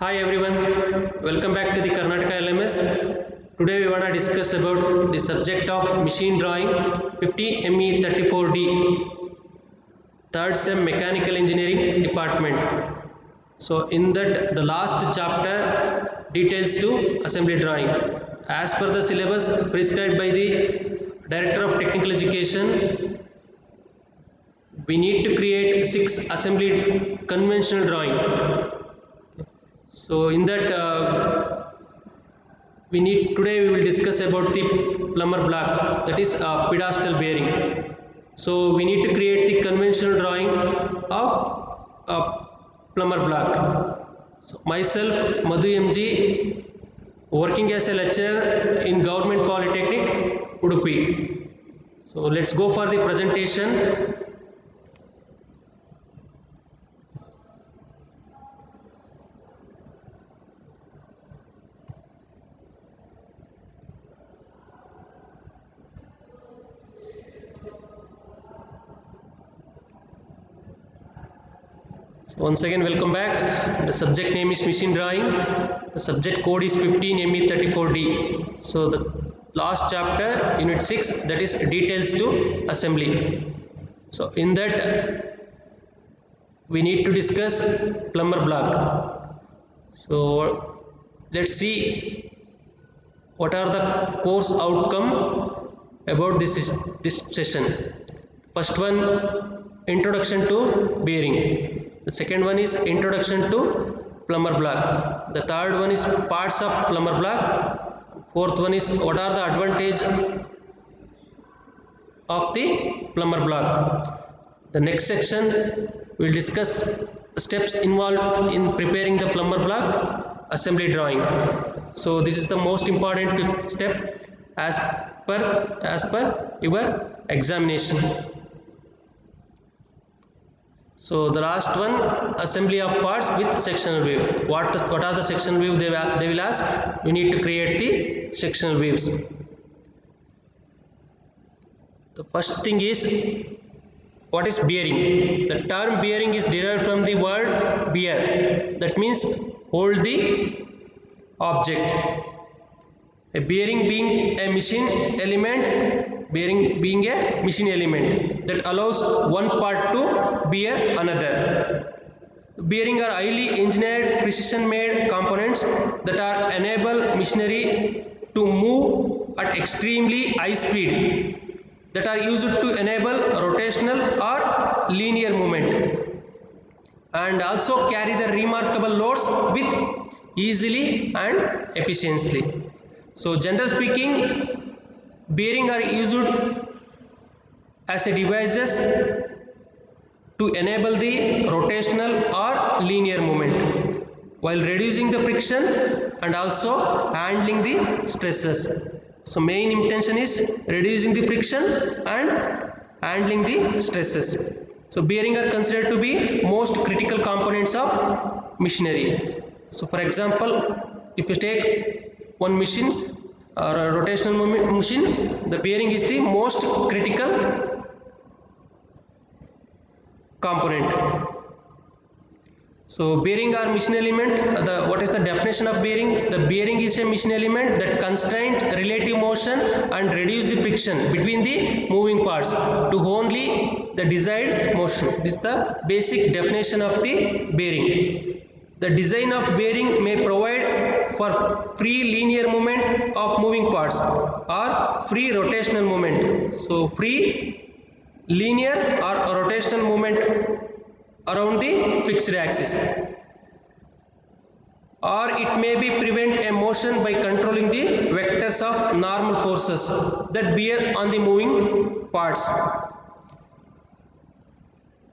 Hi everyone, welcome back to the Karnataka LMS. Today we want to discuss about the subject of machine drawing 50 ME 34D, third sem mechanical engineering department. So in that the last chapter details to assembly drawing. As per the syllabus prescribed by the Director of Technical Education, we need to create 6 assembly conventional drawing. So in that today we will discuss about the plumber block, that is pedestal bearing. So we need to create the conventional drawing of a plumber block. So myself Madhu MG, working as a lecturer in Government Polytechnic Udupi. So let's go for the presentation. Once again, welcome back. The subject name is machine drawing. The subject code is 15 ME 34D. So the last chapter, unit 6, that is details to assembly. So in that we need to discuss plumber block. So let's see what are the course outcome about this session. First one, introduction to bearing. The second one is introduction to plumber block. The third one is parts of plumber block. Fourth one is what are the advantages of the plumber block. The next section will discuss steps involved in preparing the plumber block assembly drawing. So this is the most important step as per your examination. So the last one, assembly of parts with sectional view. What are the sectional view they will ask? You need to create the sectional views. The first thing is, what is bearing? The term bearing is derived from the word bear. That means hold the object. A bearing being a machine element, that allows one part to bear another. Bearing are highly engineered, precision-made components that are enable machinery to move at extremely high speed, that are used to enable rotational or linear movement, and also carry the remarkable loads with easily and efficiently. So generally speaking, bearing are used as a devices to enable the rotational or linear movement while reducing the friction and also handling the stresses. So main intention is reducing the friction and handling the stresses. So bearing are considered to be most critical components of machinery. So for example, if you take one machine or a rotational machine, the bearing is the most critical component. So bearing are machine element. What is the definition of bearing? The bearing is a machine element that constrains relative motion and reduce the friction between the moving parts to only the desired motion. This is the basic definition of the bearing. The design of bearing may provide for free linear movement of moving parts or free rotational movement. So free linear or rotational movement around the fixed axis, or it may be prevent a motion by controlling the vectors of normal forces that bear on the moving parts.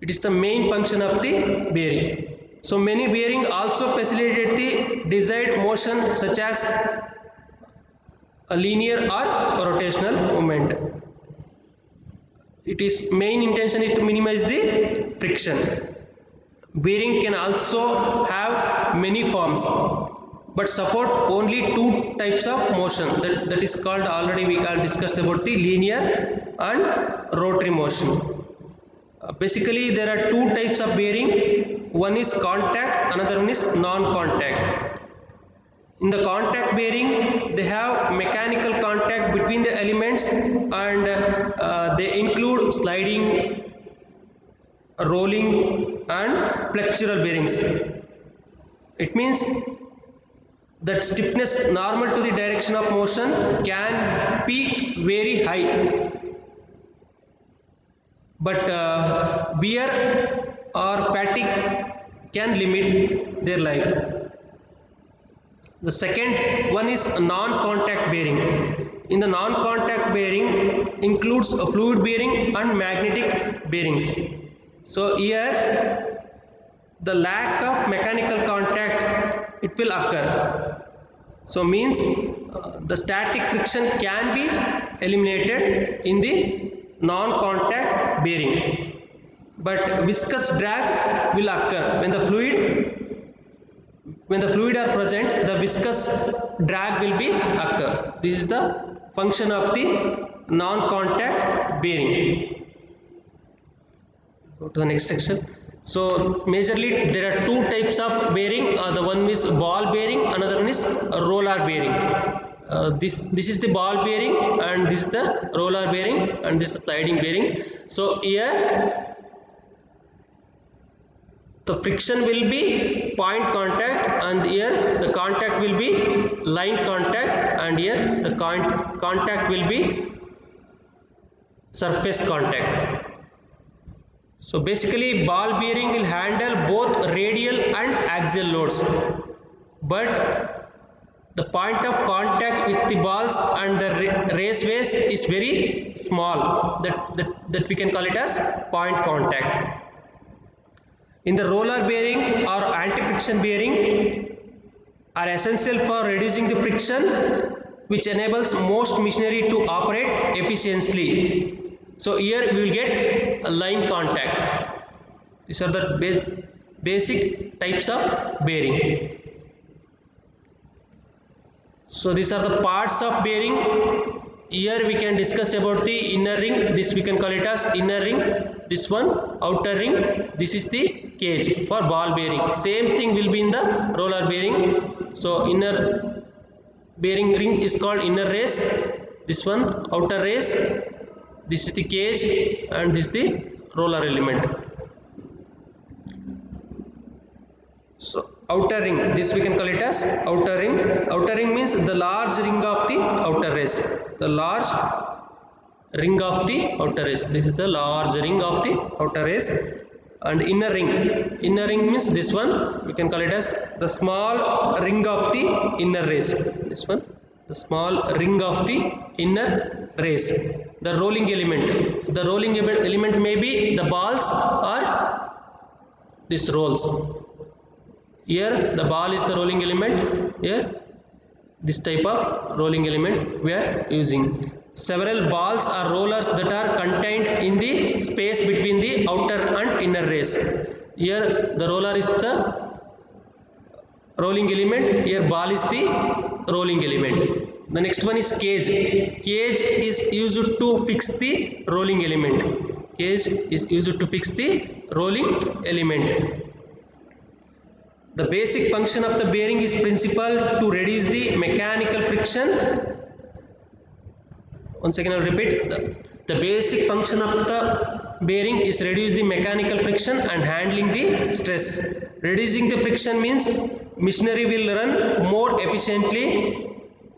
It is the main function of the bearing. So many bearing also facilitate the desired motion, such as a linear or rotational movement. Its main intention is to minimize the friction. Bearing can also have many forms, but support only two types of motion. That is called, already we discussed about the linear and rotary motion. Basically there are two types of bearing. one is contact, another one is non-contact. In the contact bearing, they have mechanical contact between the elements, and they include sliding, rolling and flexural bearings. It means that stiffness normal to the direction of motion can be very high, but wear or fatigue can limit their life. The second one is non-contact bearing. In the non-contact bearing includes a fluid bearing and magnetic bearings. So here the lack of mechanical contact, it will occur. So means the static friction can be eliminated in the non-contact bearing, but viscous drag will occur when the fluid are present. The viscous drag will be occur. This is the function of the non-contact bearing. Go to the next section. So majorly there are two types of bearing. The one is ball bearing, another one is roller bearing. This is the ball bearing, and this is the roller bearing, and this is sliding bearing. So here the friction will be point contact, and here the contact will be line contact, and here the contact will be surface contact. So basically ball bearing will handle both radial and axial loads, but the point of contact with the balls and the raceways is very small, that we can call it as point contact. In the roller bearing or anti-friction bearing are essential for reducing the friction, which enables most machinery to operate efficiently. So here we will get a line contact. These are the basic types of bearing. So these are the parts of bearing. Here we can discuss about the inner ring. This we can call it as inner ring. This one outer ring. This is the cage for ball bearing. Same thing will be in the roller bearing. So inner bearing ring is called inner race. This one outer race. This is the cage, and this is the roller element. So outer ring, this we can call it as outer ring. Outer ring means the large ring of the outer race. The large ring of the outer race. This is the large ring of the outer race. And inner ring. Inner ring means this one. We can call it as the small ring of the inner race. This one. The small ring of the inner race. The rolling element. The rolling element may be the balls or this rolls. Here the ball is the rolling element. Here this type of rolling element we are using. Several balls or rollers that are contained in the space between the outer and inner race. Here the roller is the rolling element. Here ball is the rolling element. The next one is cage. Cage is used to fix the rolling element. Cage is used to fix the rolling element. The basic function of the bearing is principal to reduce the mechanical friction. Once again I will repeat. The basic function of the bearing is reduce the mechanical friction and handling the stress. Reducing the friction means machinery will run more efficiently,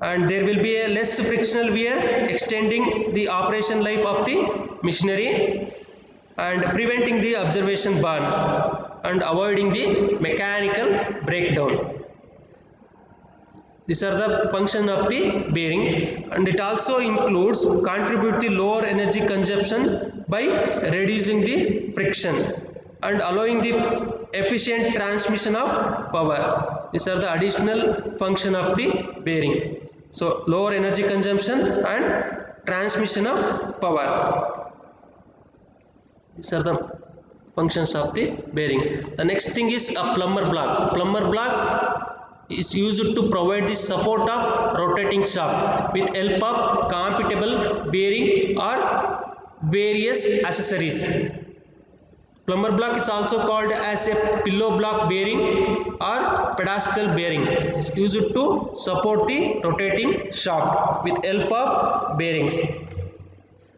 and there will be a less frictional wear, extending the operation life of the machinery and preventing the observation burn and avoiding the mechanical breakdown. These are the function of the bearing, and it also includes contribute the lower energy consumption by reducing the friction and allowing the efficient transmission of power. These are the additional function of the bearing. So lower energy consumption and transmission of power. These are the functions of the bearing. The next thing is a plumber block. Plumber block is used to provide the support of rotating shaft with help of compatible bearing or various accessories. Plumber block is also called as a pillow block bearing or pedestal bearing. It's used to support the rotating shaft with help of bearings.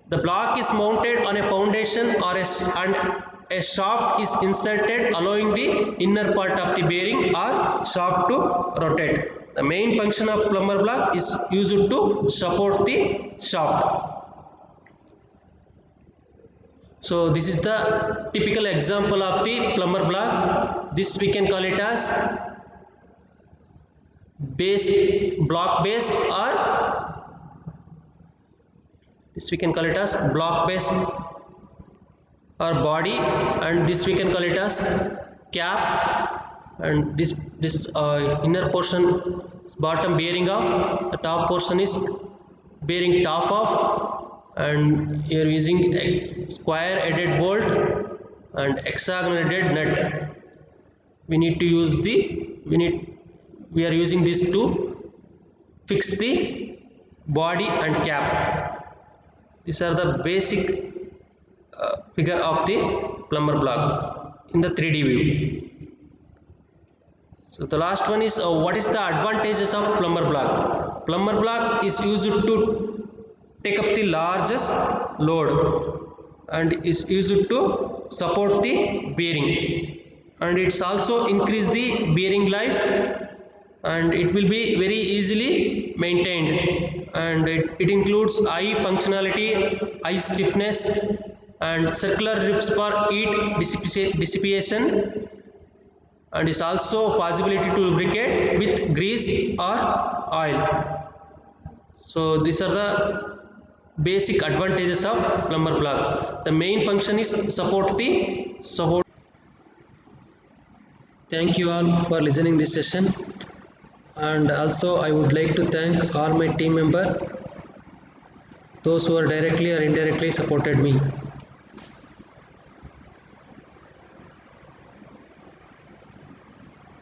The block is mounted on a foundation and a shaft is inserted, allowing the inner part of the bearing or shaft to rotate. The main function of plumber block is used to support the shaft. So this is the typical example of the plumber block. This we can call it as block base, or this we can call it as block base or body, and this we can call it as cap, and this inner portion is bottom bearing of, the top portion is bearing top of, and here using a square headed bolt and hexagonal headed nut. We are using this to fix the body and cap. These are the basic figure of the plumber block in the 3D view. So the last one is what is the advantages of plumber block? Plumber block is used to take up the largest load and is used to support the bearing, and it's also increase the bearing life, and it will be very easily maintained, and it includes high functionality, high stiffness, and circular ribs for heat dissipation, and is also possibility to lubricate with grease or oil. So these are the basic advantages of plumber block. The main function is support. Thank you all for listening this session, and also I would like to thank all my team members, those who are directly or indirectly supported me.